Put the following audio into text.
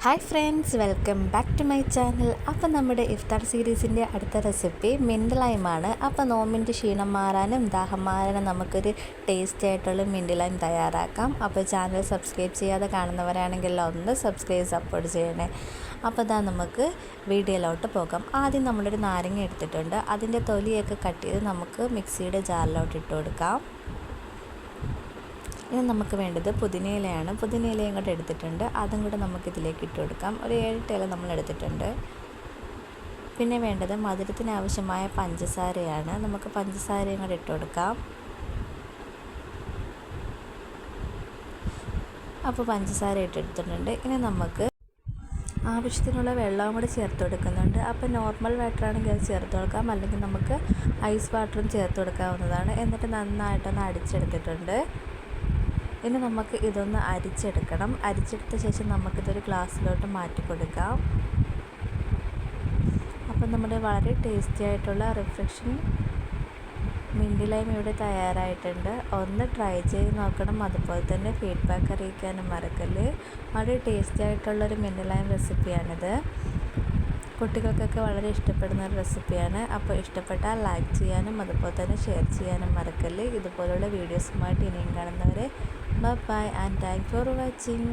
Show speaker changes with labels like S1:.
S1: Hi friends, welcome back to my channel. അപ്പോൾ നമ്മുടെ ഇഫ്താർ സീരീസിൻ്റെ അടുത്ത റെസിപ്പി മിൻറ്റ് ലൈമാണ്. അപ്പോൾ നോമ്പിൻ്റെ ക്ഷീണം മാറാനും ദാഹം മാറാനും നമുക്കൊരു ടേസ്റ്റി ആയിട്ടുള്ള മിൻറ്റ് ലൈം തയ്യാറാക്കാം. അപ്പോൾ ചാനൽ സബ്സ്ക്രൈബ് ചെയ്യാതെ കാണുന്നവരാണെങ്കിൽ ഒന്ന് സപ്പോർട്ട് ചെയ്യണേ. അപ്പോൾ നമുക്ക് വീഡിയോയിലോട്ട് പോകാം. ആദ്യം നമ്മളൊരു നാരങ്ങ എടുത്തിട്ടുണ്ട്. അതിൻ്റെ തൊലിയൊക്കെ കട്ട് ചെയ്ത് നമുക്ക് മിക്സിയുടെ ജാറിലോട്ട് ഇട്ട് കൊടുക്കാം. ഇനി നമുക്ക് വേണ്ടത് പുതിനയിലയാണ്. പുതിനയിലയും കൂടെ എടുത്തിട്ടുണ്ട്. അതും കൂടെ നമുക്കിതിലേക്ക് ഇട്ട് കൊടുക്കാം. ഒരു 7 ഇല നമ്മൾ എടുത്തിട്ടുണ്ട്. പിന്നെ വേണ്ടത് മധുരത്തിന് ആവശ്യമായ പഞ്ചസാരയാണ്. നമുക്ക് പഞ്ചസാരയും കൂടെ ഇട്ട് കൊടുക്കാം. അപ്പോൾ പഞ്ചസാര ഇട്ടെടുത്തിട്ടുണ്ട്. ഇനി നമുക്ക് ആവശ്യത്തിനുള്ള വെള്ളവും കൂടെ ചേർത്ത് കൊടുക്കുന്നുണ്ട്. അപ്പോൾ നോർമൽ വാട്ടറാണെങ്കിൽ അത് ചേർത്ത് കൊടുക്കാം, അല്ലെങ്കിൽ നമുക്ക് ഐസ് വാട്ടറും ചേർത്ത് കൊടുക്കാവുന്നതാണ്. എന്നിട്ട് നന്നായിട്ടൊന്ന് അടിച്ചെടുത്തിട്ടുണ്ട്. ഇനി നമുക്ക് ഇതൊന്ന് അരിച്ചെടുക്കണം. അരിച്ചെടുത്ത ശേഷം നമുക്കിതൊരു ഗ്ലാസ്സിലോട്ട് മാറ്റി കൊടുക്കാം. അപ്പോൾ നമ്മുടെ വളരെ ടേസ്റ്റി ആയിട്ടുള്ള റിഫ്രഷിങ് മിൻറ്റ് ലൈം ഇവിടെ തയ്യാറായിട്ടുണ്ട്. ഒന്ന് ട്രൈ ചെയ്ത് നോക്കണം. അതുപോലെ തന്നെ ഫീഡ്ബാക്ക് അറിയിക്കാനും മറക്കല്ല്. വളരെ ടേസ്റ്റി ആയിട്ടുള്ളൊരു മിൻറ്റ് ലൈം റെസിപ്പിയാണിത്. കുട്ടികൾക്കൊക്കെ വളരെ ഇഷ്ടപ്പെടുന്ന ഒരു റെസിപ്പിയാണ്. അപ്പോൾ ഇഷ്ടപ്പെട്ടാൽ ലൈക്ക് ചെയ്യാനും അതുപോലെ തന്നെ ഷെയർ ചെയ്യാനും മറക്കല്ല്. ഇതുപോലുള്ള വീഡിയോസുമായിട്ട് ഇനിയും കാണുന്നവരെ bye and thank for watching.